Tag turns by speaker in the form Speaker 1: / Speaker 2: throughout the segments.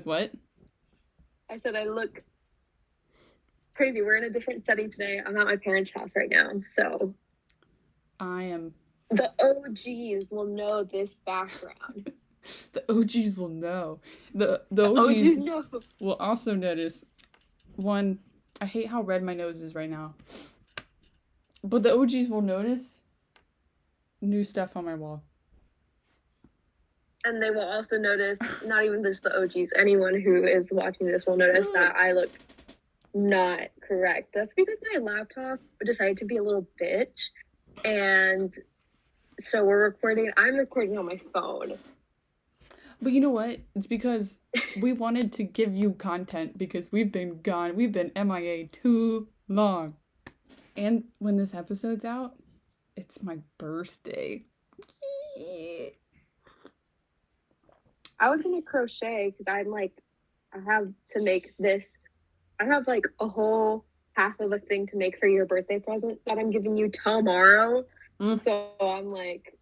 Speaker 1: look what?
Speaker 2: I said I look crazy. We're in a different setting today. I'm at my parents' house right now, so
Speaker 1: I am.
Speaker 2: the OGs will know this background.
Speaker 1: The OGs will know. The
Speaker 2: The
Speaker 1: OGs
Speaker 2: know.
Speaker 1: will also notice. One, I hate how red my nose is right now. But the OGs will notice new stuff on my wall.
Speaker 2: And they will also notice, not even just the OGs, anyone who is watching this will notice that I look not correct. That's because my laptop decided to be a little bitch. And so I'm recording on my phone.
Speaker 1: But you know what? It's because we wanted to give you content because we've been gone. We've been MIA too long. And when this episode's out, it's my birthday.
Speaker 2: I was gonna crochet because I have to make this. I have like a whole half of a thing to make for your birthday present that I'm giving you tomorrow. So I'm like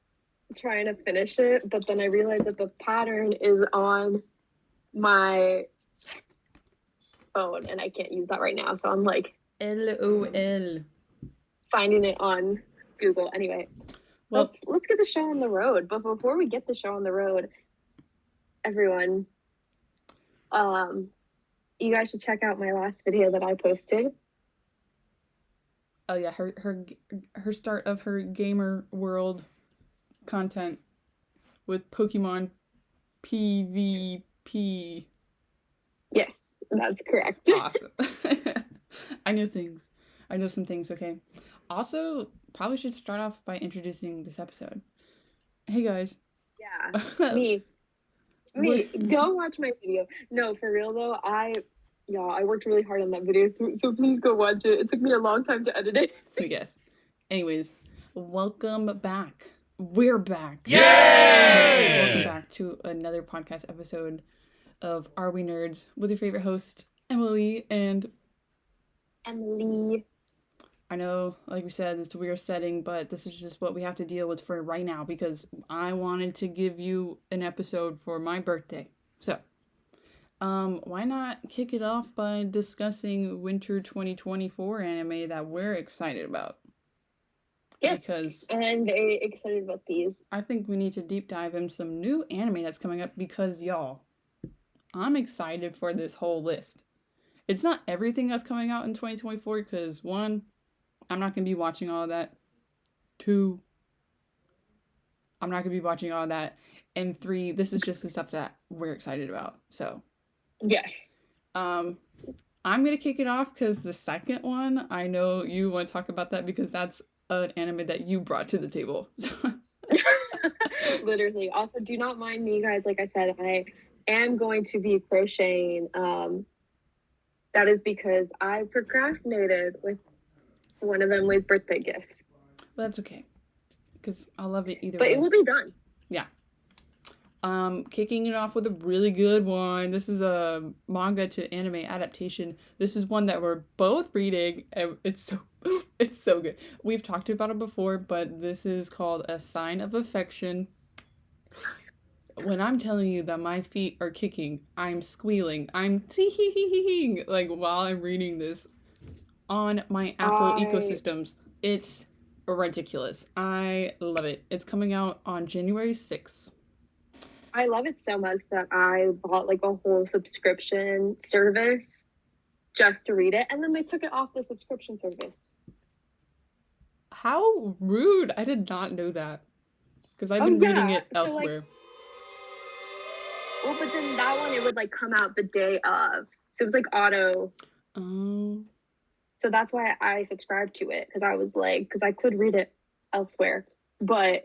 Speaker 2: trying to finish it, but then I realized that the pattern is on my phone and I can't use that right now. So I'm like
Speaker 1: LOL.
Speaker 2: finding it on Google. Anyway,
Speaker 1: Well,
Speaker 2: let's get the show on the road. But before we get the show on the road, everyone, you guys should check out my last video that I posted.
Speaker 1: oh yeah, her start of her gamer world content with Pokemon PvP.
Speaker 2: Yes, that's correct.
Speaker 1: Awesome. I know things. I know some things, okay? Also, probably should start off by introducing this episode. Hey guys.
Speaker 2: Yeah. Me. Go watch my video. No, for real though, I worked really hard on that video, so please go watch it. It took me a long time to edit it.
Speaker 1: Yes. Anyways, welcome back. We're back.
Speaker 3: Yay!
Speaker 1: Welcome back to another podcast episode of Are We Nerds with your favorite host, Emily. And
Speaker 2: Emily.
Speaker 1: I know, like we said, it's a weird setting, but this is just what we have to deal with for right now because I wanted to give you an episode for my birthday. So, why not kick it off by discussing Winter 2024 anime that we're excited about?
Speaker 2: Yes,
Speaker 1: because
Speaker 2: I'm very excited about these.
Speaker 1: I think we need to deep dive in some new anime that's coming up because, y'all, I'm excited for this whole list. It's not everything that's coming out in 2024 because, one, I'm not going to be watching all of that. 2, I'm not going to be watching all of that. And 3, this is just the stuff that we're excited about. So,
Speaker 2: yes.
Speaker 1: I'm going to kick it off because the second one, I know you want to talk about that because that's an anime that you brought to the table.
Speaker 2: Literally. Also, do not mind me, guys. Like I said, I am going to be crocheting. That is because I procrastinated with one of Emily's birthday gifts.
Speaker 1: Well, that's okay. Because I love it either
Speaker 2: way. But it will be done.
Speaker 1: Yeah. Kicking it off with a really good one. This is a manga to anime adaptation. This is one that we're both reading. And it's so good. We've talked about it before, but this is called A Sign of Affection. When I'm telling you that my feet are kicking, I'm squealing, I'm tee-hee-hee-hee-hee, like while I'm reading this on my Apple ecosystems. It's ridiculous. I love it. It's coming out on January 6th.
Speaker 2: I love it so much that I bought like a whole subscription service just to read it, and then they took it off the subscription service.
Speaker 1: How rude. I did not know that. Because I've been reading it elsewhere.
Speaker 2: Well, but then that one, it would like come out the day of. So it was like auto.
Speaker 1: Oh.
Speaker 2: So that's why I subscribed to it. Because I was like, because I could read it elsewhere. But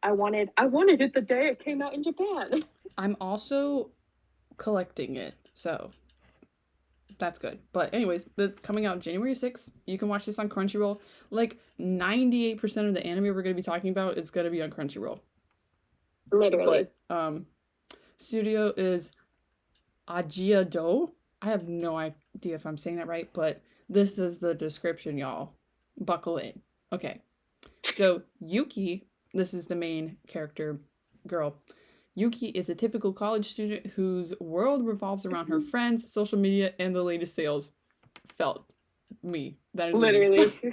Speaker 2: I wanted it the day it came out in Japan.
Speaker 1: I'm also collecting it. So that's good. But anyways, it's coming out January 6th. You can watch this on Crunchyroll. Like 98% of the anime we're going to be talking about is going to be on Crunchyroll.
Speaker 2: Literally.
Speaker 1: But studio is Ajiado. I have no idea if I'm saying that right, but this is the description, y'all. Buckle in. Okay. So Yuki, this is the main character girl. Yuki is a typical college student whose world revolves around her friends, social media, and the latest sales. Felt me. That is
Speaker 2: Literally.
Speaker 1: me.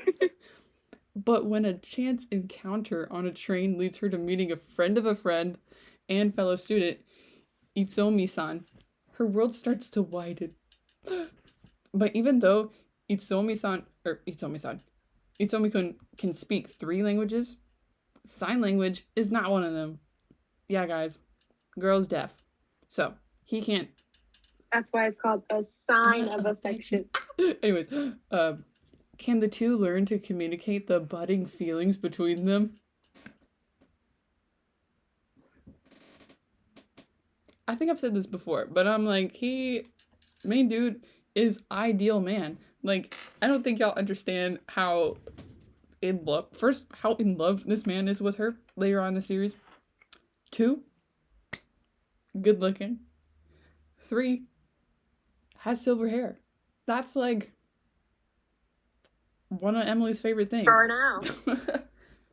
Speaker 1: But when a chance encounter on a train leads her to meeting a friend of a friend and fellow student, Itsuomi-san, her world starts to widen. But even though Itsuomi-kun can speak 3 languages, sign language is not one of them. Yeah, guys, girl's deaf. So, he can't.
Speaker 2: That's why it's called a sign of affection.
Speaker 1: Anyways, can the two learn to communicate the budding feelings between them? I think I've said this before, but I'm like, main dude is ideal man. Like, I don't think y'all understand how in love this man is with her later on in the series. 2, good looking. 3, has silver hair. That's like one of Emily's favorite things.
Speaker 2: For now.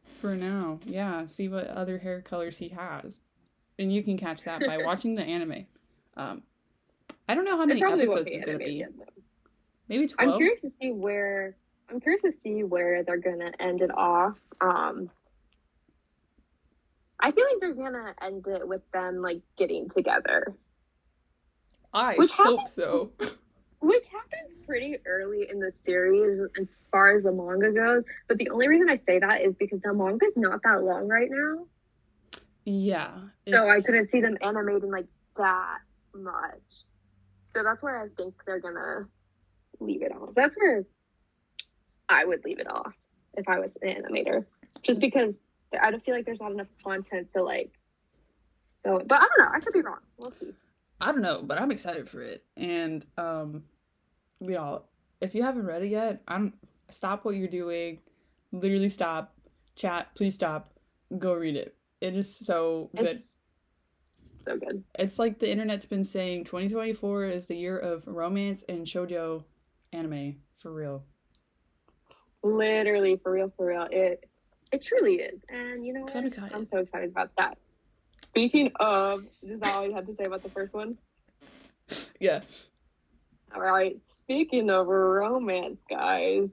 Speaker 1: For now, yeah. See what other hair colors he has. And you can catch that by watching the anime. I don't know how many episodes it's going to be. Maybe 12?
Speaker 2: I'm curious to see where they're going to end it off. I feel like they're going to end it with them, like, getting together.
Speaker 1: I hope so.
Speaker 2: Which happens pretty early in the series as far as the manga goes. But the only reason I say that is because the manga's not that long right now.
Speaker 1: Yeah.
Speaker 2: So I couldn't see them animating like that much. So that's where I think they're going to leave it off. That's where I would leave it off if I was an animator. Just because I don't feel like there's not enough content to like go. But I don't know. I could be wrong. We'll see.
Speaker 1: I don't know, but I'm excited for it. And y'all, if you haven't read it yet, stop what you're doing. Literally stop. Chat, please stop. Go read it. It is so good.
Speaker 2: It's so good. It's
Speaker 1: like the internet's been saying 2024 is the year of romance and shoujo anime. For real.
Speaker 2: Literally, for real. It truly is. And you know what?
Speaker 1: I'm excited.
Speaker 2: I'm so excited about that. Speaking of, is that all you had to say about the first one?
Speaker 1: Yeah.
Speaker 2: All right. Speaking of romance, guys.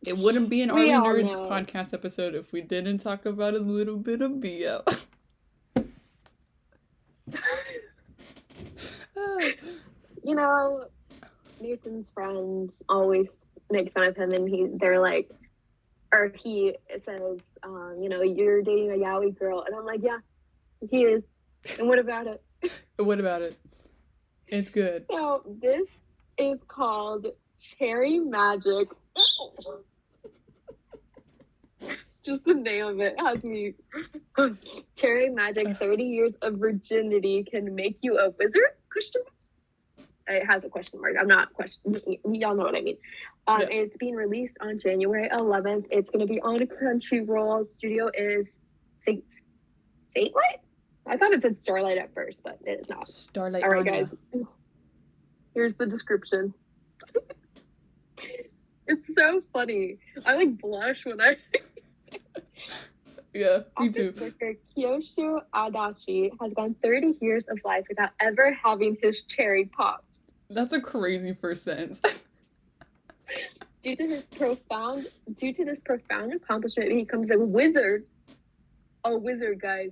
Speaker 1: It wouldn't be an Army Nerds podcast episode if we didn't talk about a little bit of BL.
Speaker 2: You know, Nathan's friends always make fun of him, and they're like, or he says, you know, you're dating a yaoi girl. And I'm like, yeah, he is. And what about it?
Speaker 1: What about it? It's good.
Speaker 2: So this is called Cherry Magic. Just the name of it has me. Cherry Magic, 30 years of virginity can make you a wizard? Question mark? It has a question mark. I'm not questioning. Y'all know what I mean. Yeah. It's being released on January 11th. It's going to be on Crunchyroll. Studio is Satelight? I thought it said Starlight at first, but it is not.
Speaker 1: Starlight.
Speaker 2: All right, guys. Here's the description. It's so funny. I like blush when I...
Speaker 1: Yeah, me too.
Speaker 2: Office worker Kyosho Adachi has gone 30 years of life without ever having his cherry popped.
Speaker 1: That's a crazy first sentence.
Speaker 2: Due to this profound accomplishment, he becomes a wizard, guys,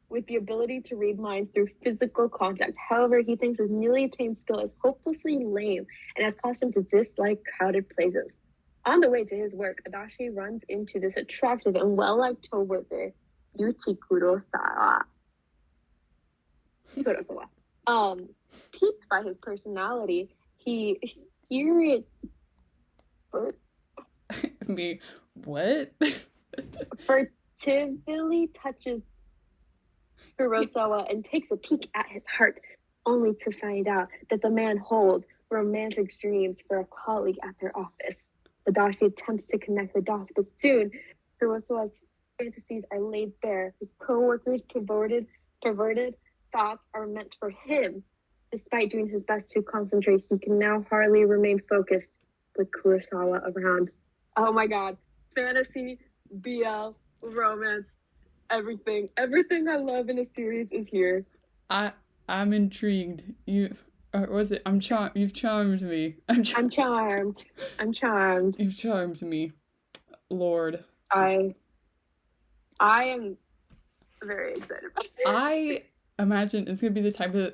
Speaker 2: with the ability to read minds through physical contact. However, he thinks his newly attained skill is hopelessly lame and has caused him to dislike crowded places. On the way to his work, Adachi runs into this attractive and well-liked co-worker, Yuchi Kurosawa. Piqued by his personality, he
Speaker 1: Me, what?
Speaker 2: furtively touches Kurosawa and takes a peek at his heart, only to find out that the man holds romantic dreams for a colleague at their office. Adachi attempts to connect the dots, but soon Kurosawa's fantasies are laid bare. His co-workers' perverted thoughts are meant for him. Despite doing his best to concentrate, he can now hardly remain focused with Kurosawa around. Oh my god. Fantasy, BL, romance. Everything I love in a series is here.
Speaker 1: I'm intrigued. You, or was it? I'm charmed. You've charmed me.
Speaker 2: I'm charmed. I'm charmed.
Speaker 1: You've charmed me, Lord.
Speaker 2: I am very excited about it.
Speaker 1: I imagine it's gonna be the type of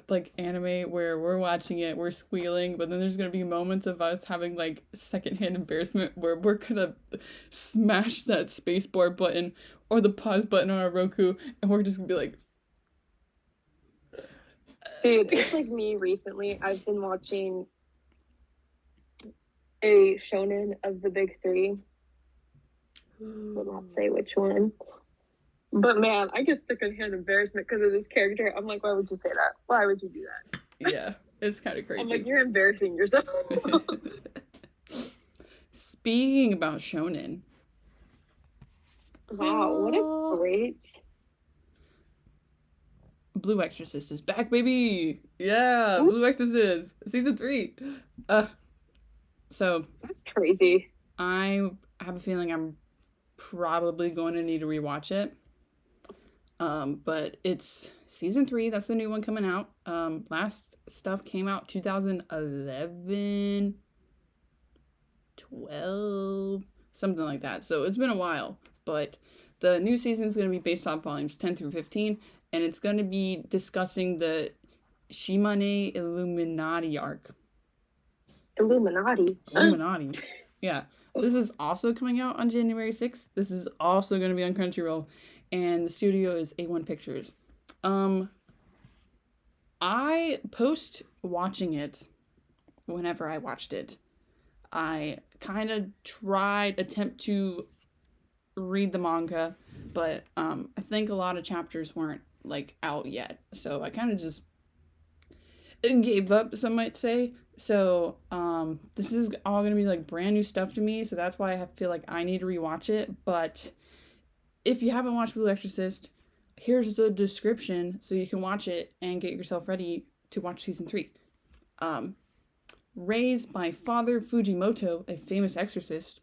Speaker 1: like anime where we're watching it, we're squealing, but then there's gonna be moments of us having like secondhand embarrassment where we're gonna smash that spacebar button or the pause button on our Roku, and we're just gonna be like,
Speaker 2: Dude, it's like me recently. I've been watching a shonen of the big three. Will not say which one. But man, I get secondhand embarrassment because of this character. I'm like, why would you say that? Why would you do that?
Speaker 1: Yeah, it's kind of crazy.
Speaker 2: I'm like, you're embarrassing yourself.
Speaker 1: Speaking about shonen.
Speaker 2: Wow, what a great...
Speaker 1: Blue Exorcist is back, baby! Yeah, Blue Exorcist, season 3. So
Speaker 2: that's crazy.
Speaker 1: I have a feeling I'm probably going to need to rewatch it. But it's season 3. That's the new one coming out. Last stuff came out 2011, 12, something like that. So it's been a while. But the new season is going to be based on volumes 10 through 15, and it's going to be discussing the Shimane Illuminati arc.
Speaker 2: Illuminati.
Speaker 1: Yeah. This is also coming out on January 6th. This is also going to be on Crunchyroll, and the studio is A1 Pictures. I post watching it whenever I watched it. I kind of attempt to read the manga, but I think a lot of chapters weren't like out yet, so I kind of just gave up, some might say. So this is all gonna be like brand new stuff to me, so that's why I feel like I need to rewatch it. But if you haven't watched Blue Exorcist, here's the description so you can watch it and get yourself ready to watch season 3. Raised by Father Fujimoto, a famous exorcist,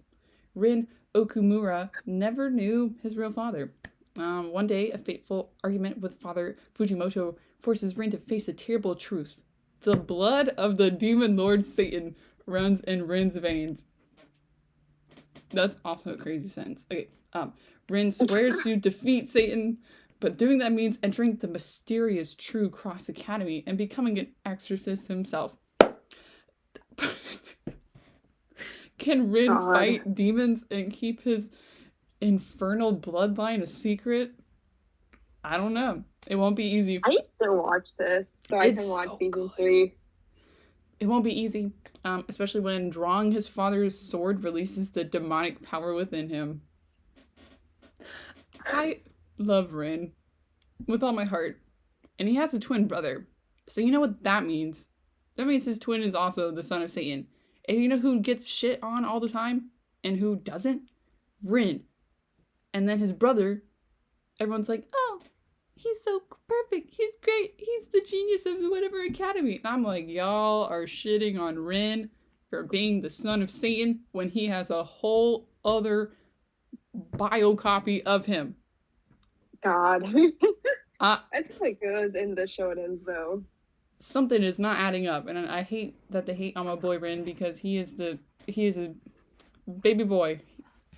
Speaker 1: Rin Okumura never knew his real father. One day, a fateful argument with Father Fujimoto forces Rin to face a terrible truth. The blood of the demon lord Satan runs in Rin's veins. That's also a crazy sentence. Okay, Rin swears to defeat Satan, but doing that means entering the mysterious True Cross Academy and becoming an exorcist himself. Can Rin fight demons and keep his infernal bloodline a secret? I don't know. It won't be easy.
Speaker 2: I need to watch this so I can watch season 3.
Speaker 1: It won't be easy, especially when drawing his father's sword releases the demonic power within him. I love Rin with all my heart, and he has a twin brother. So you know what that means? That means his twin is also the son of Satan. And you know who gets shit on all the time and who doesn't? Rin. And then his brother, everyone's like, oh, he's so perfect. He's great. He's the genius of whatever academy. And I'm like, y'all are shitting on Rin for being the son of Satan when he has a whole other bio copy of him.
Speaker 2: God. That's how it goes in the shonens, though.
Speaker 1: Something is not adding up, and I hate that they hate on my boy Rin because he is a baby boy.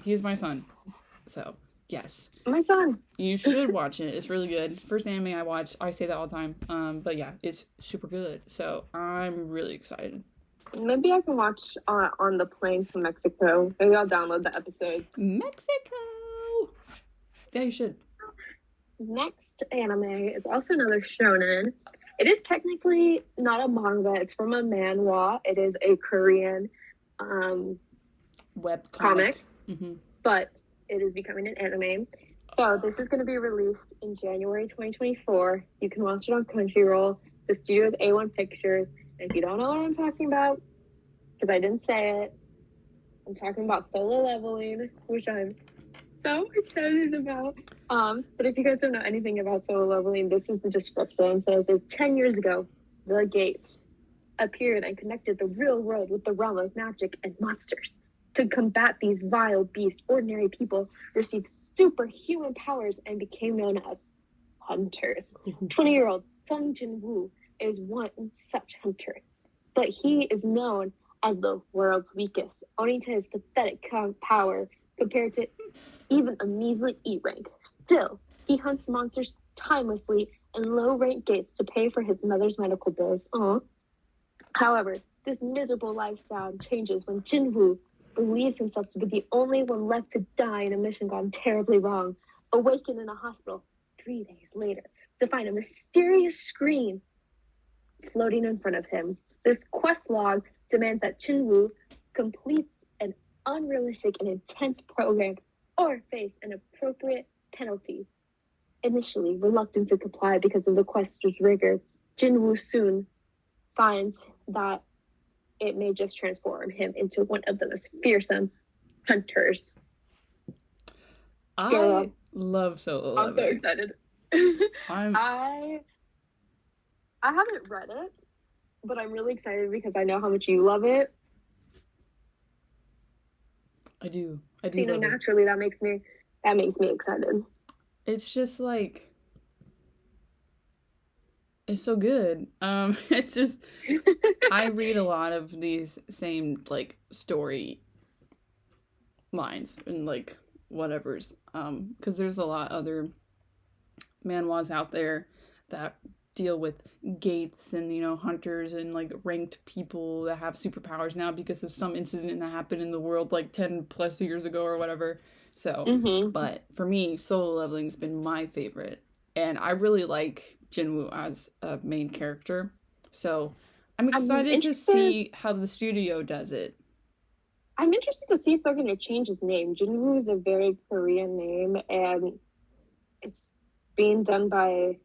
Speaker 1: He is my son. So, yes.
Speaker 2: My son.
Speaker 1: You should watch it. It's really good. First anime I watched. I say that all the time. But yeah, it's super good. So, I'm really excited.
Speaker 2: Maybe I can watch on the plane to Mexico. Maybe I'll download the episode.
Speaker 1: Mexico! Yeah, you should.
Speaker 2: Next anime is also another shonen. It is technically not a manga. It's from a manhwa. It is a Korean
Speaker 1: web
Speaker 2: comic.
Speaker 1: Mm-hmm.
Speaker 2: But it is becoming an anime. So this is going to be released in January 2024. You can watch it on Crunchyroll. The studio is A1 Pictures. And if you don't know what I'm talking about, because I didn't say it, I'm talking about Solo Leveling, which I'm so excited about. But if you guys don't know anything about Solo Leveling, this is the description. It says, it's 10 years ago, the gate appeared and connected the real world with the realm of magic and monsters. To combat these vile beasts, ordinary people received superhuman powers and became known as hunters. 20-year-old Sung Jin-woo is one such hunter, but he is known as the world's weakest, owing to his pathetic power compared to even a measly E rank. Still, he hunts monsters timelessly in low-rank gates to pay for his mother's medical bills. However, this miserable lifestyle changes when Jin-woo believes himself to be the only one left to die in a mission gone terribly wrong, awakened in a hospital 3 days later to find a mysterious screen floating in front of him. This quest log demands that Jin-woo completes an unrealistic and intense program or face an appropriate penalty. Initially reluctant to comply because of the quest's rigor, Jin-woo soon finds that it may just transform him into one of the most fearsome hunters.
Speaker 1: I love Solo
Speaker 2: I'm so
Speaker 1: Leveling.
Speaker 2: excited.
Speaker 1: I'm
Speaker 2: I haven't read it, but I'm really excited because I know how much you love it.
Speaker 1: I do
Speaker 2: So, you know,
Speaker 1: love it.
Speaker 2: naturally that makes me excited.
Speaker 1: It's just like it's so good. It's just I read a lot of these same like story lines and like whatever's because there's a lot other manhwas out there that deal with gates and you know hunters and like ranked people that have superpowers now because of some incident that happened in the world like 10 plus years ago or whatever. So but for me, Solo Leveling's been my favorite, and I really like Jinwoo as a main character, so I'm excited to see how the studio does it.
Speaker 2: I'm interested to see if they're going to change his name. Jinwoo is a very Korean name, and it's being done by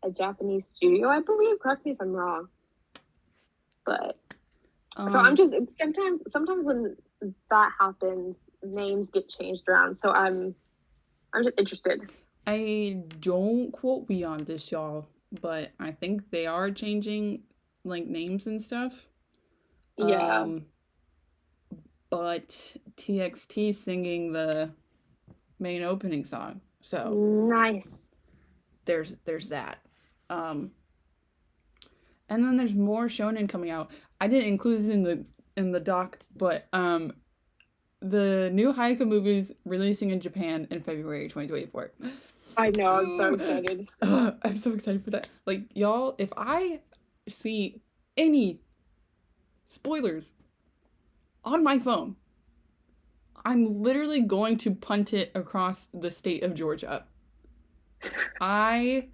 Speaker 2: a Japanese studio, I believe. Correct me if I'm wrong. But so I'm just sometimes when that happens, names get changed around. So I'm just interested.
Speaker 1: I don't quote me on this, y'all, but I think they are changing like names and stuff.
Speaker 2: Yeah.
Speaker 1: But TXT singing the main opening song. So
Speaker 2: nice.
Speaker 1: There's that. And then there's more shonen coming out. I didn't include this in the doc, but the new Hayaka movie's releasing in Japan in February 2024.
Speaker 2: I know, I'm so excited.
Speaker 1: I'm so excited for that. Like, y'all, if I see any spoilers on my phone, I'm literally going to punt it across the state of Georgia. I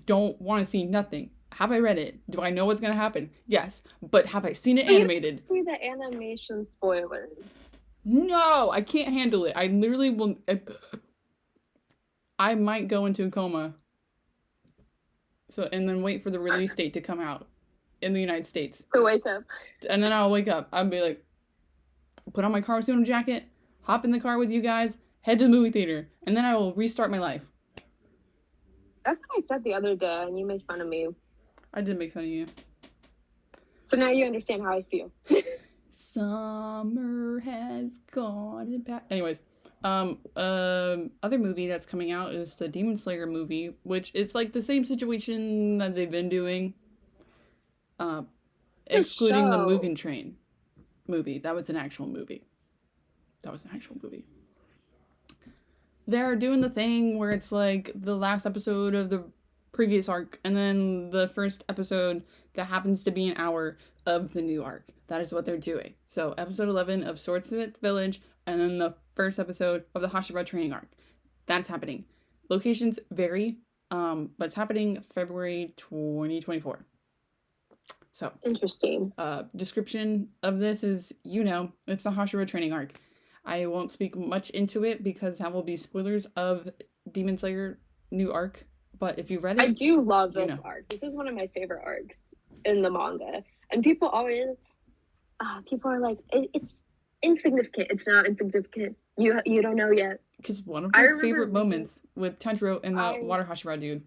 Speaker 1: don't want to see nothing. Have I read it? Do I know what's going to happen? Yes. But have I seen it animated?
Speaker 2: See the animation spoilers.
Speaker 1: No, I can't handle it. I literally will. I might go into a coma. So, and then wait for the release date to come out in the United States.
Speaker 2: To wake up.
Speaker 1: And then I'll wake up. I'll be like, put on my Karasuno jacket, hop in the car with you guys, head to the movie theater, and then I will restart my life.
Speaker 2: That's what I said the other day, and you made fun of me.
Speaker 1: I did make fun of you.
Speaker 2: So now you understand how I feel.
Speaker 1: Summer has gone and back. Anyways, other movie that's coming out is the Demon Slayer movie, which it's like the same situation that they've been doing. Excluding the Mugen Train movie. That was an actual movie. They're doing the thing where it's like the last episode of the previous arc and then the first episode that happens to be an hour of the new arc. That is what they're doing. So episode 11 of Swordsmith Village and then the first episode of the Hashira training arc. That's happening. Locations vary, but it's happening February 2024. So
Speaker 2: interesting.
Speaker 1: Description of this is, it's the Hashira training arc. I won't speak much into it because that will be spoilers of Demon Slayer new arc. But if you read it,
Speaker 2: I do love this arc. This is one of my favorite arcs in the manga. And people always, people are like, it's insignificant. It's not insignificant. You don't know yet.
Speaker 1: Because one of my favorite moments with Tanjiro and the Water Hashira dude.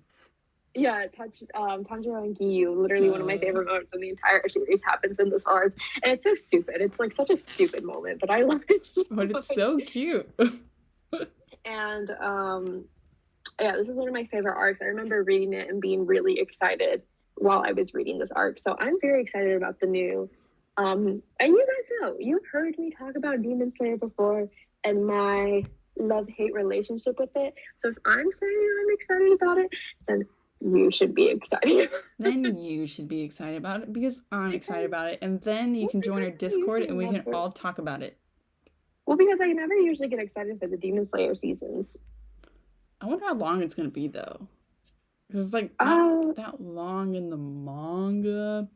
Speaker 2: Yeah, Tanjiro and Giyu, literally one of my
Speaker 1: Uh,
Speaker 2: favorite moments in the entire series happens in this arc. And it's so stupid. It's like such a stupid moment, but I love it so
Speaker 1: but it's
Speaker 2: much.
Speaker 1: so cute.
Speaker 2: And yeah, this is one of my favorite arcs. I remember reading it and being really excited while I was reading this arc. So I'm very excited about the new. And you guys know, you've heard me talk about Demon Slayer before and my love-hate relationship with it. So if I'm saying I'm excited about it, then you should be excited.
Speaker 1: Then you should be excited about it because I'm excited about it. And then you can join our Discord and we can all talk about it.
Speaker 2: Well, because I never usually get excited for the Demon Slayer seasons.
Speaker 1: I wonder how long it's going to be though. Because it's like not that long in the manga.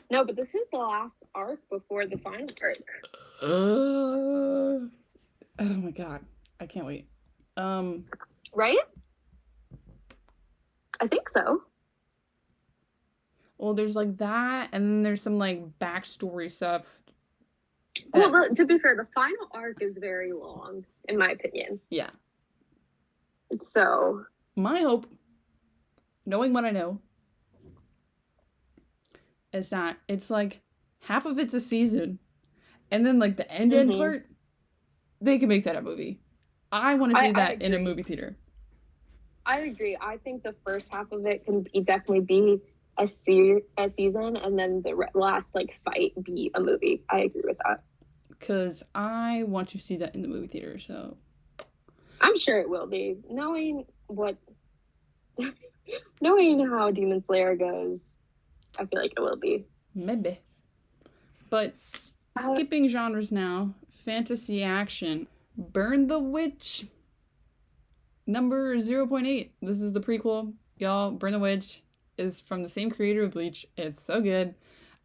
Speaker 2: No, but this is the last arc before the final arc.
Speaker 1: Oh my god. I can't wait.
Speaker 2: Right? I think so.
Speaker 1: Well, there's like that, and then there's some like backstory stuff.
Speaker 2: Well, to be fair, the final arc is very long, in my opinion.
Speaker 1: Yeah.
Speaker 2: So
Speaker 1: my hope, knowing what I know, is that it's like half of it's a season, and then like the end part, they can make that a movie. I want to see that in a movie theater.
Speaker 2: I agree. I think the first half of it can definitely be a season, and then the last like fight be a movie. I agree with that.
Speaker 1: Because I want to see that in the movie theater, so
Speaker 2: I'm sure it will be. Knowing how Demon Slayer goes, I feel like it will be.
Speaker 1: Maybe. But skipping genres now, fantasy action. Burn the Witch. Number 0.8. This is the prequel. Y'all, Burn the Witch is from the same creator of Bleach. It's so good.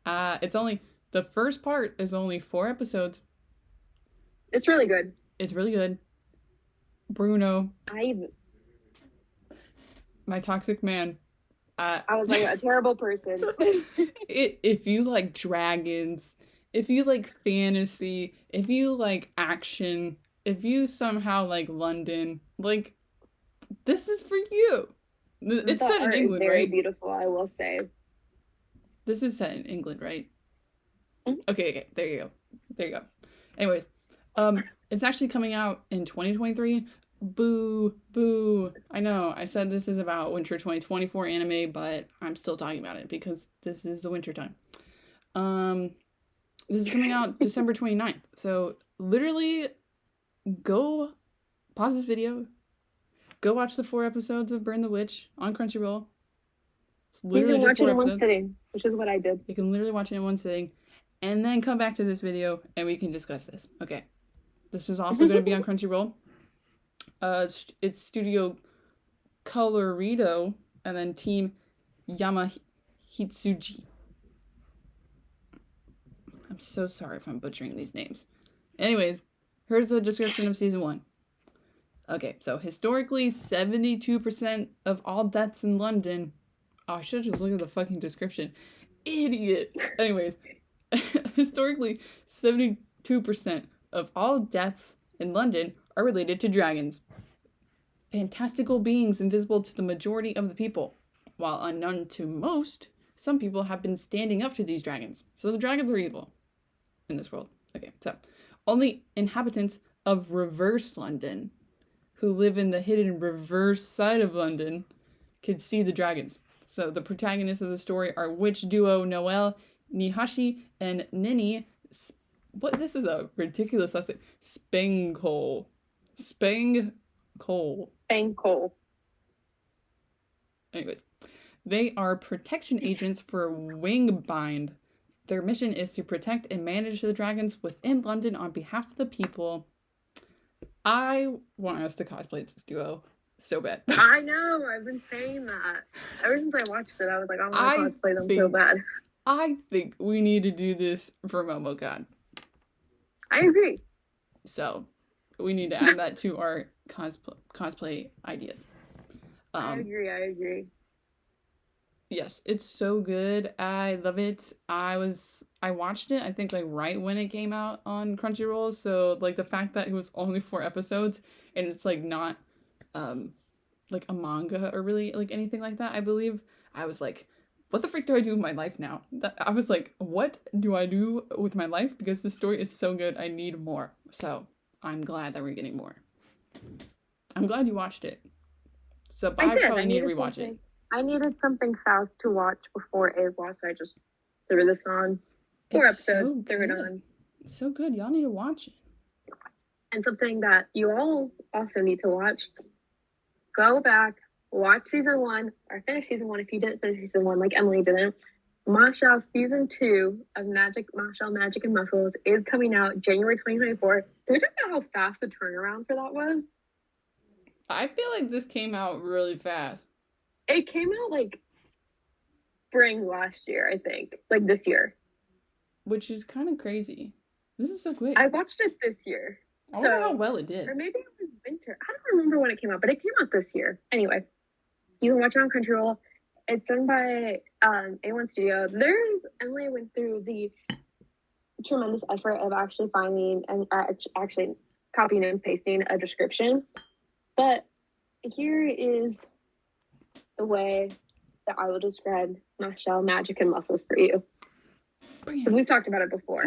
Speaker 1: The first part is only 4 episodes.
Speaker 2: It's really good.
Speaker 1: It's really good. Bruno. My toxic man.
Speaker 2: I was like a terrible person.
Speaker 1: If you like dragons, if you like fantasy, if you like action, if you somehow like London, like this is for you. It's set in England,
Speaker 2: very
Speaker 1: right?
Speaker 2: Beautiful, I will say.
Speaker 1: This is set in England, right? Okay, there you go. Anyways, it's actually coming out in 2023. Boo. I know, I said this is about winter 2024 anime, but I'm still talking about it because this is the winter time. This is coming out December 29th. So literally go pause this video, go watch the 4 episodes of Burn the Witch on Crunchyroll. It's literally just 4 episodes. You can watch it in one sitting,
Speaker 2: which is what I did.
Speaker 1: You can literally watch it in one sitting and then come back to this video and we can discuss this. Okay. This is also going to be on Crunchyroll. It's Studio Colorido and then Team Yamahitsuji. I'm so sorry if I'm butchering these names. Anyways, here's the description of season 1. Okay, so historically, 72% of all deaths in London. Oh, I should have just looked at the fucking description. Idiot. Anyways, historically, 72% of all deaths in London are related to dragons. Fantastical beings invisible to the majority of the people. While unknown to most, some people have been standing up to these dragons. So the dragons are evil in this world. Okay, so only inhabitants of Reverse London, who live in the hidden reverse side of London, can see the dragons. So the protagonists of the story are witch duo Noelle Nihashi and Nini. This is a ridiculous last name. Spangcole. Anyways, they are protection agents for Wingbind. Their mission is to protect and manage the dragons within London on behalf of the people. I want us to cosplay this duo so bad.
Speaker 2: I know, I've been saying that. Ever since I watched it, I was like, I want to cosplay them so bad.
Speaker 1: I think we need to do this for MomoCon.
Speaker 2: I agree.
Speaker 1: So, we need to add that to our cosplay ideas.
Speaker 2: I agree.
Speaker 1: Yes, it's so good. I love it. I watched it, I think, like, right when it came out on Crunchyroll. So, like, the fact that it was only 4 episodes and it's, like, not, like a manga or really like anything like that, I believe, I was like, what the freak do I do with my life now? I was like, what do I do with my life? Because the story is so good, I need more. So I'm glad that we're getting more. I'm glad you watched it. So, but
Speaker 2: I
Speaker 1: I
Speaker 2: did.
Speaker 1: probably need to rewatch it.
Speaker 2: I needed something fast to watch before AWA, so I just threw this on. 4
Speaker 1: It's
Speaker 2: episodes,
Speaker 1: so
Speaker 2: threw it
Speaker 1: good.
Speaker 2: on.
Speaker 1: It's so good. Y'all need to watch it.
Speaker 2: And something that you all also need to watch. Go back, watch season 1, or finish season 1 if you didn't finish season 1 like Emily didn't. Mashle season 2 of Mashle Magic and Muscles is coming out January 2024. Can we talk about how fast the turnaround for that was?
Speaker 1: I feel like this came out really fast.
Speaker 2: It came out like spring last year, I think. Like this year.
Speaker 1: Which is kind of crazy. This is so quick.
Speaker 2: I watched it this year.
Speaker 1: I wonder how well it did.
Speaker 2: Or maybe it was winter. I don't remember when it came out, but it came out this year. Anyway, you can watch it on Crunchyroll. It's done by A1 Studio. Emily went through the tremendous effort of actually finding and actually copying and pasting a description. But here is the way that I will describe Mashle Magic and Muscles for you. Because we've talked about it before.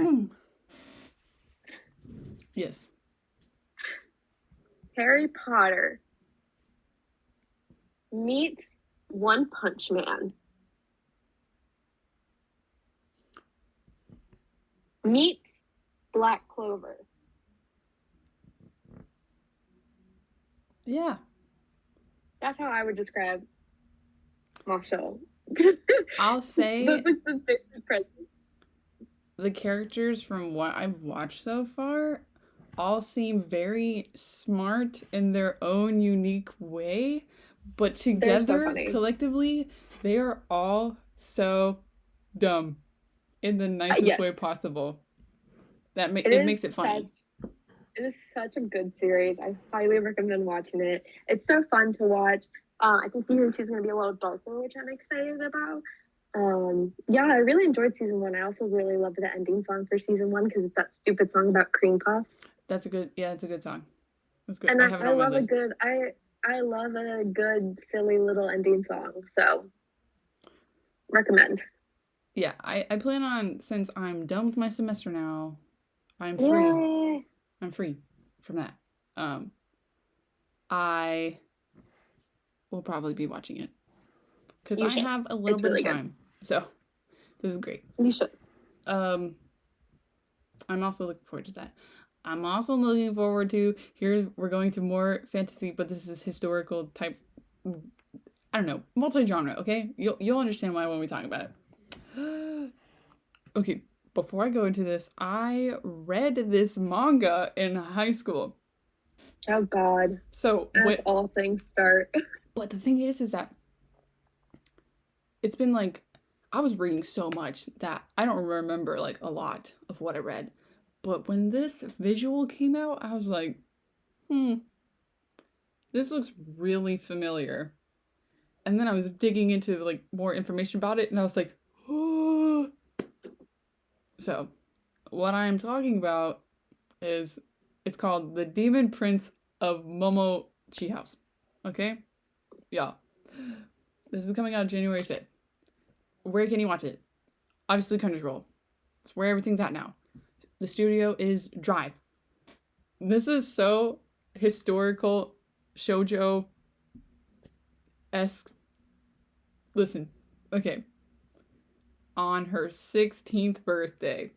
Speaker 1: Yes.
Speaker 2: Harry Potter meets One Punch Man. Meets Black Clover.
Speaker 1: Yeah.
Speaker 2: That's how I would describe Mashle.
Speaker 1: I'll say the characters from what I've watched so far all seem very smart in their own unique way, but together, collectively, they are all so dumb in the nicest way possible. It makes it funny.
Speaker 2: It is such a good series. I highly recommend watching it. It's so fun to watch. I think season 2 is going to be a little darker, which I'm excited about. Yeah, I really enjoyed season 1. I also really loved the ending song for season 1 because it's that stupid song about cream puffs.
Speaker 1: It's a good song. It's good.
Speaker 2: And I love I love a good silly little ending song. So recommend.
Speaker 1: Yeah, I plan on, since I'm done with my semester now, I'm free.
Speaker 2: Yay.
Speaker 1: I'm free from that. I will probably be watching it because I have a little bit of time. Good. So this is great.
Speaker 2: You should.
Speaker 1: I'm also looking forward to that. I'm also looking forward to, here we're going to more fantasy, but this is historical type, I don't know, multi-genre, okay? You'll understand why when we talk about it. Okay, before I go into this, I read this manga in high school.
Speaker 2: Oh God.
Speaker 1: So
Speaker 2: when all things start.
Speaker 1: But the thing is that it's been like, I was reading so much that I don't remember like a lot of what I read. But when this visual came out, I was like, this looks really familiar. And then I was digging into like more information about it, and I was like, oh. So, what I'm talking about is, it's called The Demon Prince of Momochi House. Okay? Yeah. This is coming out January 5th. Where can you watch it? Obviously, Crunchyroll. It's where everything's at now. The studio is Drive. This is so historical, shoujo-esque. Listen, okay. On her 16th birthday,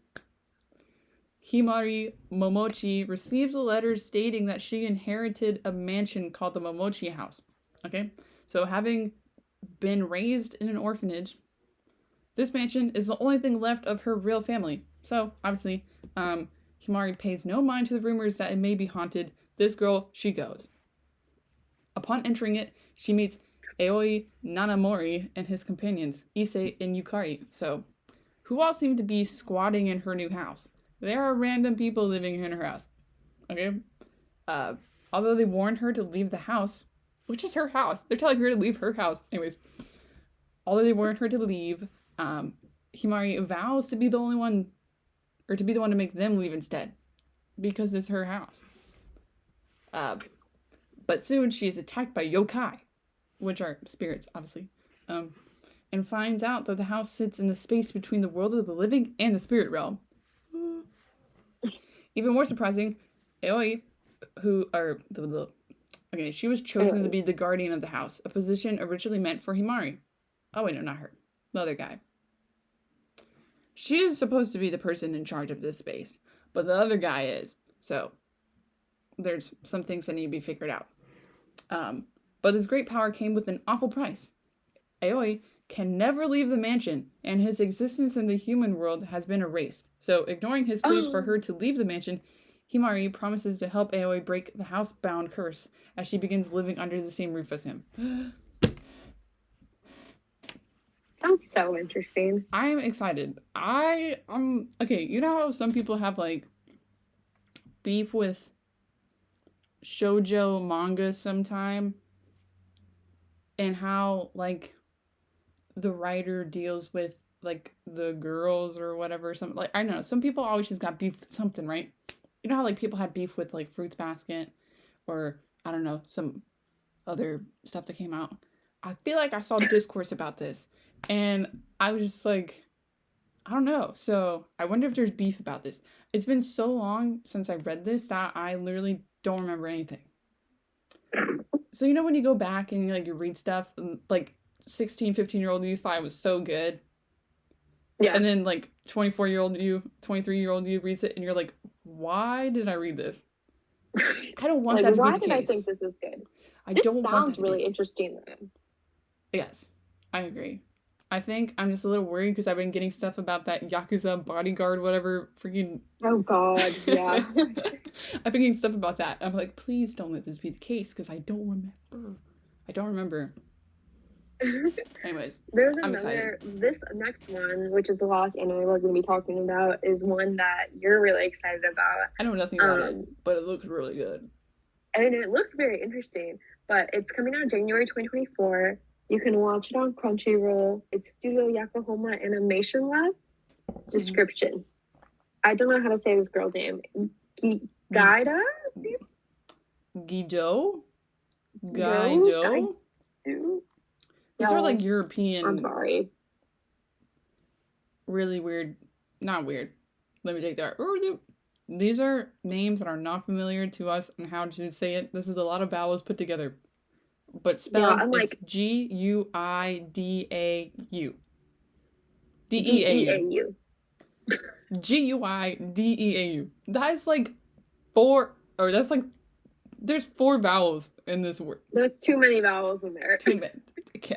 Speaker 1: Himari Momochi receives a letter stating that she inherited a mansion called the Momochi House. Okay? So having been raised in an orphanage, this mansion is the only thing left of her real family. So, obviously, Himari pays no mind to the rumors that it may be haunted. This girl, she goes. Upon entering it, she meets Aoi Nanamori and his companions, Issei and Yukari, who all seem to be squatting in her new house. There are random people living in her house. Okay? Although they warn her to leave the house, which is her house. They're telling her to leave her house. Anyways, although they warn her to leave, Himari vows to be the only one, or to be the one to make them leave instead, because it's her house. But soon she is attacked by yokai, which are spirits, obviously, and finds out that the house sits in the space between the world of the living and the spirit realm. Even more surprising, Aoi, she was chosen to be the guardian of the house, a position originally meant for Himari. Oh wait, no, not her. The other guy. She is supposed to be the person in charge of this space, but the other guy is. So there's some things that need to be figured out. But his great power came with an awful price. Aoi can never leave the mansion, and his existence in the human world has been erased. So, ignoring his pleas for her to leave the mansion, Himari promises to help Aoi break the housebound curse as she begins living under the same roof as him.
Speaker 2: Sounds so interesting.
Speaker 1: I'm excited. Okay, you know how some people have like beef with shoujo manga sometime? And how like the writer deals with like the girls or whatever. Some like I don't know, some people always just got beef with something, right? You know how like people had beef with like Fruits Basket or I don't know, some other stuff that came out. I feel like I saw discourse about this and I was just like, I don't know. So I wonder if there's beef about this. It's been so long since I read this that I literally don't remember anything. So you know when you go back and like you read stuff and like 16, 15-year-old you thought it was so good. Yeah. And then like 24-year-old you, 23-year-old you reads it and you're like, why did I read this? I don't want that to be the case. Why did I think
Speaker 2: this is good?
Speaker 1: This
Speaker 2: sounds really interesting then.
Speaker 1: Yes, I agree. I think I'm just a little worried because I've been getting stuff about that Yakuza bodyguard, whatever, freaking...
Speaker 2: Oh, God, yeah.
Speaker 1: I've been getting stuff about that. I'm like, please don't let this be the case because I don't remember. Anyways, I'm excited.
Speaker 2: This next one, which is the last anime we're going to be talking about, is one that you're really excited about.
Speaker 1: I know nothing about it, but it looks really good.
Speaker 2: And it looks very interesting, but it's coming out January 2024. You can watch it on Crunchyroll. It's Studio Yokohama Animation Lab. Description. I don't know how to say this girl's name. Gaido?
Speaker 1: Guido? These are like European.
Speaker 2: I'm sorry.
Speaker 1: Really weird. Not weird. Let me take that. These are names that are not familiar to us and how to say it. This is a lot of vowels put together. But spelled, it's Guidau. Deau. Guideau. That's like there's 4 vowels in this word.
Speaker 2: There's too many vowels in there.
Speaker 1: Too many.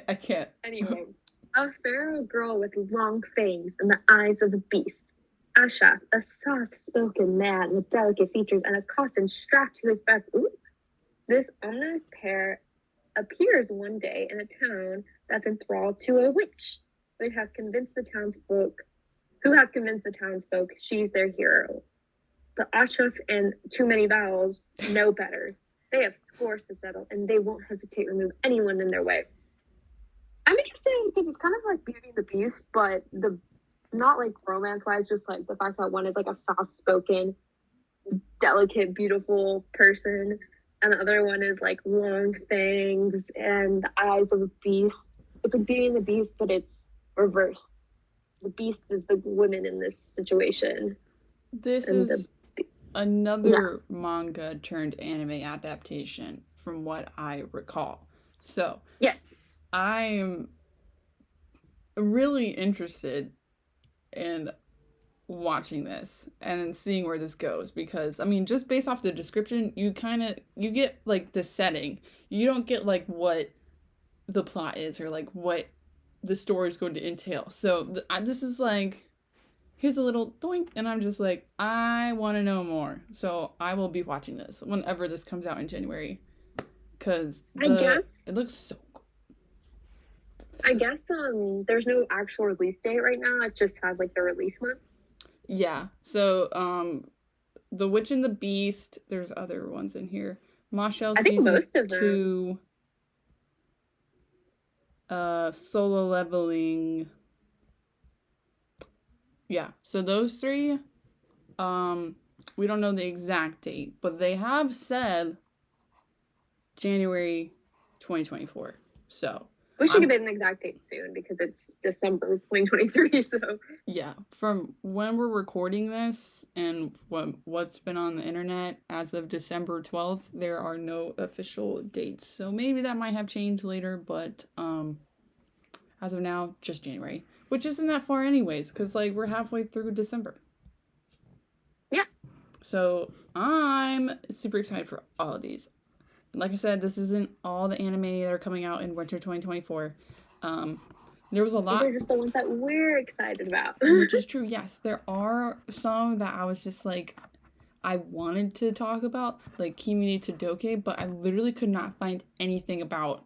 Speaker 1: I can't.
Speaker 2: Anyway, a pharaoh girl with long fangs and the eyes of a beast. Asha, a soft-spoken man with delicate features and a coffin strapped to his back. Ooh. This ominous pair appears one day in a town that's enthralled to a witch, who has convinced the townsfolk she's their hero. The Ashraf and too many vowels know better. They have scores to settle, and they won't hesitate to remove anyone in their way. I'm interested because it's kind of like Beauty and the Beast, but not like romance-wise, just like the fact that one is like a soft-spoken, delicate, beautiful person, and the other one is like long fangs and the eyes of a beast. It's like Beauty and the Beast, but it's reversed. The beast is the woman in this situation.
Speaker 1: This is another manga turned anime adaptation from what I recall. So,
Speaker 2: yes.
Speaker 1: I'm really interested in watching this and seeing where this goes because I mean just based off the description you get like the setting, you don't get like what the plot is or like what the story is going to entail. So this is like here's a little doink and I'm just like I want to know more, so I will be watching this whenever this comes out in January because it looks so cool.
Speaker 2: I guess there's no actual release date right now. It just has like the release month.
Speaker 1: Yeah. So The Witch and the Beast, there's other ones in here. Mashal season
Speaker 2: most of
Speaker 1: 2. Solo Leveling. Yeah. So those 3 we don't know the exact date, but they have said January 2024. So
Speaker 2: We should
Speaker 1: I'm
Speaker 2: give it an exact date soon because it's December 2023. So
Speaker 1: yeah, from when we're recording this and what's been on the internet as of December 12th, there are no official dates. So maybe that might have changed later, but as of now, just January, which isn't that far anyways cuz like we're halfway through December.
Speaker 2: yeah,
Speaker 1: So I'm super excited for all of these. Like I said, this isn't all the anime that are coming out in winter 2024. There was a
Speaker 2: these
Speaker 1: lot,
Speaker 2: are just the ones that we're excited about.
Speaker 1: which is true. Yes, there are some that I was just like, I wanted to talk about, like Kimi to Doke, but I literally could not find anything about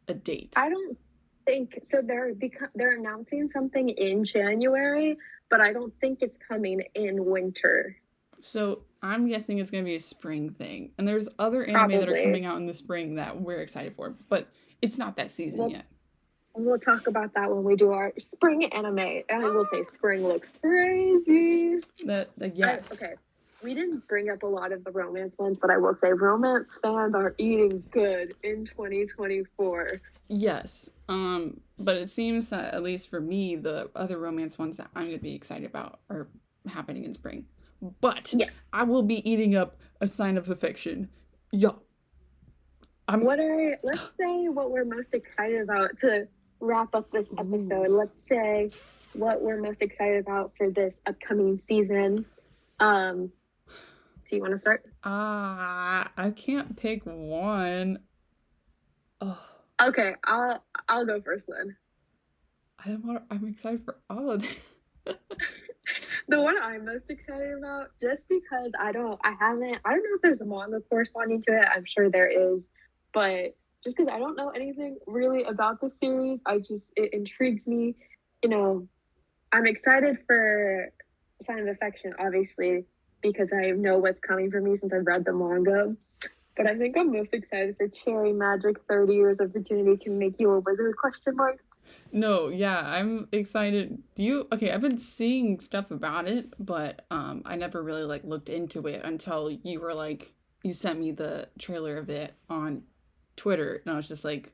Speaker 1: a date.
Speaker 2: I don't think so. They're announcing something in January, but I don't think it's coming in winter.
Speaker 1: So I'm guessing it's going to be a spring thing. And there's other anime that are
Speaker 2: Probably.
Speaker 1: coming out in the spring that we're excited for, but it's not that season
Speaker 2: We'll,
Speaker 1: yet.
Speaker 2: we'll talk about that when we do our spring anime. And I will say spring looks crazy.
Speaker 1: Yes.
Speaker 2: Okay. We didn't bring up a lot of the romance ones, but I will say romance fans are eating good in 2024.
Speaker 1: Yes. But it seems that at least for me, the other romance ones that I'm going to be excited about are happening in spring. But
Speaker 2: yeah.
Speaker 1: I will be eating up A Sign of Affection. Yo.
Speaker 2: Let's say what we're most excited about to wrap up this episode. Let's say what we're most excited about for this upcoming season. Do you want to start?
Speaker 1: I can't pick one. Oh.
Speaker 2: Okay, I'll go first then.
Speaker 1: I'm excited for all of them.
Speaker 2: The one I'm most excited about, just because I don't know if there's a manga corresponding to it. I'm sure there is, but just because I don't know anything really about the series, it intrigues me. You know, I'm excited for Sign of Affection, obviously, because I know what's coming for me since I've read the manga. But I think I'm most excited for Cherry Magic 30 Years of Virginity Can Make You a Wizard, ?
Speaker 1: No, yeah, I'm excited. Okay, I've been seeing stuff about it, but I never really like looked into it until you sent me the trailer of it on Twitter, and I was just like,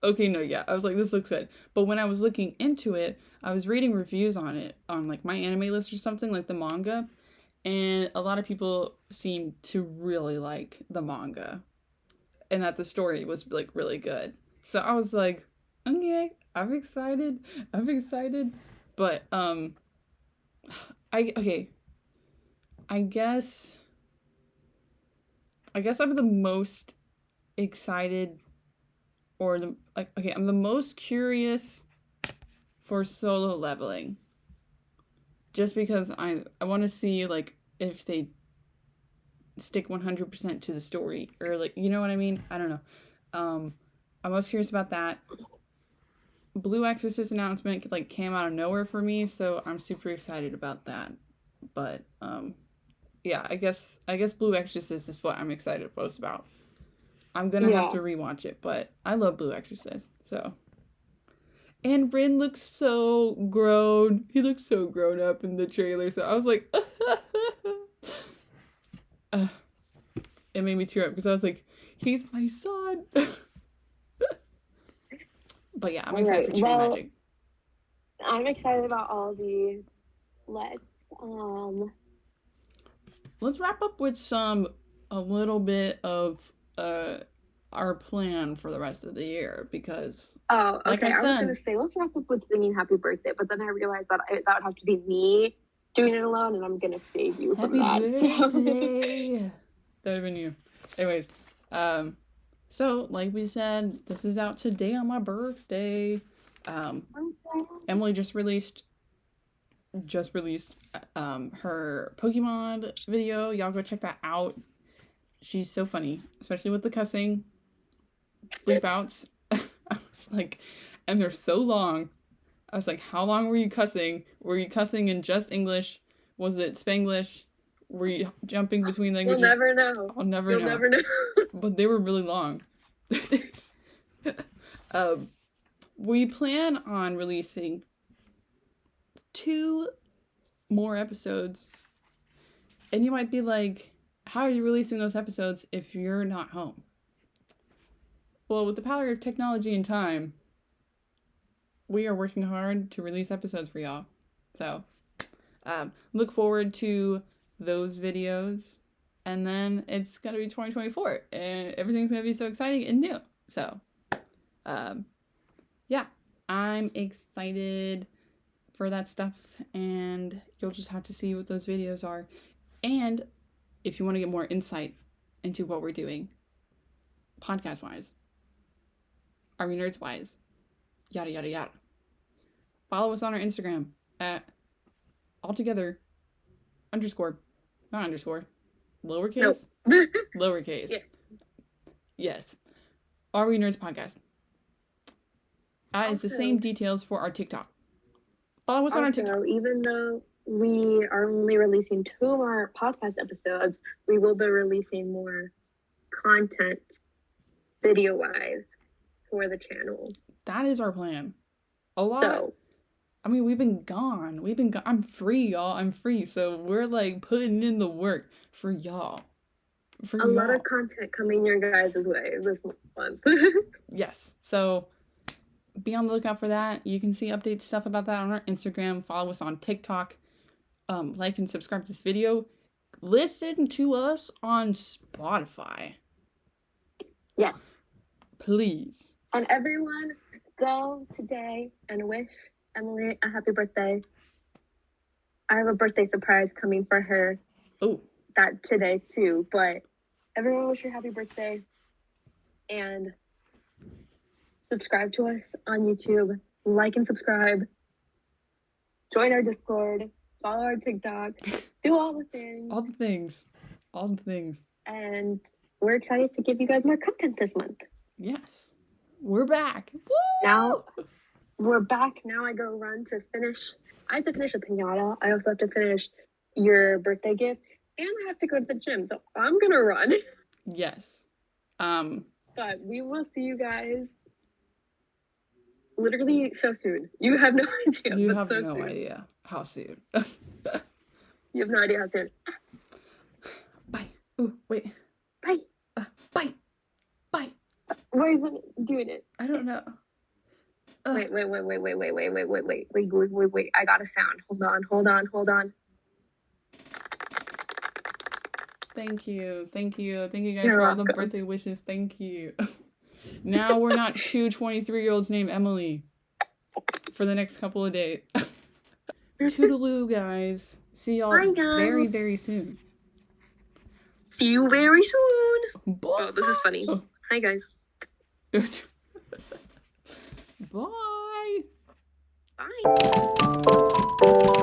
Speaker 1: okay, no, yeah. I was like, this looks good. But when I was looking into it, I was reading reviews on it on like My Anime List or something, like the manga, and a lot of people seemed to really like the manga and that the story was like really good. So I was like, okay, I'm excited. But I guess I'm the most excited I'm the most curious for Solo Leveling. Just because I want to see like if they stick 100% to the story or like, you know what I mean? I don't know. I'm most curious about that. Blue Exorcist announcement like came out of nowhere for me, so I'm super excited about that. But yeah, I guess Blue Exorcist is what I'm excited most about. I'm gonna have to rewatch it, but I love Blue Exorcist, so. And Rin looks so grown. He looks so grown up in the trailer, so I was like, it made me tear up because I was like, he's my son. But yeah, I'm excited for Cherry Magic.
Speaker 2: I'm excited about all these.
Speaker 1: Let's wrap up with a little bit of our plan for the rest of the year because
Speaker 2: like I was gonna say let's wrap up with singing happy birthday, but then I realized that that would have to be me doing it alone, and I'm gonna save you from that.
Speaker 1: Birthday. That would have been you. Anyways, so like we said, this is out today on my birthday. Emily just released her Pokemon video. Y'all go check that out. She's so funny, especially with the cussing bleep outs. I was like, and they're so long. I was like, how long were you cussing? Were you cussing in just English? Was it Spanglish? Were you jumping between languages?
Speaker 2: You'll never know.
Speaker 1: I'll never know.
Speaker 2: You'll never know.
Speaker 1: But they were really long. We plan on releasing 2 more episodes. And you might be like, how are you releasing those episodes if you're not home? Well, with the power of technology and time, we are working hard to release episodes for y'all. So, look forward to those videos. And then it's going to be 2024. And everything's going to be so exciting and new. So, yeah. I'm excited for that stuff. And you'll just have to see what those videos are. And if you want to get more insight into what we're doing, podcast-wise, Are We Nerds-wise, yada, yada, yada. Follow us on our Instagram at altogether _ not underscore, lowercase?
Speaker 2: Nope.
Speaker 1: Lowercase.
Speaker 2: Yeah.
Speaker 1: Yes. Are We Nerds Podcast. It's the
Speaker 2: Also-
Speaker 1: same details for our TikTok. Follow us on our TikTok.
Speaker 2: Also, even though we are only releasing 2 more podcast episodes, we will be releasing more content video-wise for the channel.
Speaker 1: That is our plan. A lot.
Speaker 2: So,
Speaker 1: I mean, we've been gone. I'm free, y'all. I'm free. So we're like putting in the work for y'all. For
Speaker 2: a
Speaker 1: y'all.
Speaker 2: lot of content coming your guys' way this month.
Speaker 1: Yes. So be on the lookout for that. You can see update stuff about that on our Instagram. Follow us on TikTok. Like and subscribe to this video. Listen to us on Spotify.
Speaker 2: Yes.
Speaker 1: Please.
Speaker 2: And everyone, go today and wish Emily a happy birthday. I have a birthday surprise coming for her
Speaker 1: Oh,
Speaker 2: that today too, but everyone wish her happy birthday and subscribe to us on YouTube. Like and subscribe. Join our Discord. Follow our TikTok. Do all the things.
Speaker 1: all the things. All the things.
Speaker 2: And we're excited to give you guys more content this month.
Speaker 1: Yes. We're back. Woo!
Speaker 2: Now we're back. Now I go run to finish. I have to finish a pinata. I also have to finish your birthday gift. And I have to go to the gym. So I'm going to run.
Speaker 1: Yes.
Speaker 2: But we will see you guys literally so soon. You have no idea.
Speaker 1: You
Speaker 2: but
Speaker 1: have
Speaker 2: so
Speaker 1: no
Speaker 2: soon.
Speaker 1: idea how soon.
Speaker 2: You have no idea how soon.
Speaker 1: Bye. Ooh, wait.
Speaker 2: Bye.
Speaker 1: Bye. Bye.
Speaker 2: Where is it doing it?
Speaker 1: I don't know.
Speaker 2: Wait. I got a sound. Hold on.
Speaker 1: Thank you guys
Speaker 2: You're
Speaker 1: for all the
Speaker 2: welcome.
Speaker 1: birthday wishes. Thank you. Now we're not 2 23-year-olds named Emily for the next couple of days. Toodaloo, guys. See y'all
Speaker 2: Bye, guys.
Speaker 1: very, very soon.
Speaker 2: See you very soon.
Speaker 1: Bye.
Speaker 2: Oh, this is funny. Hi, guys.
Speaker 1: Bye.
Speaker 2: Bye.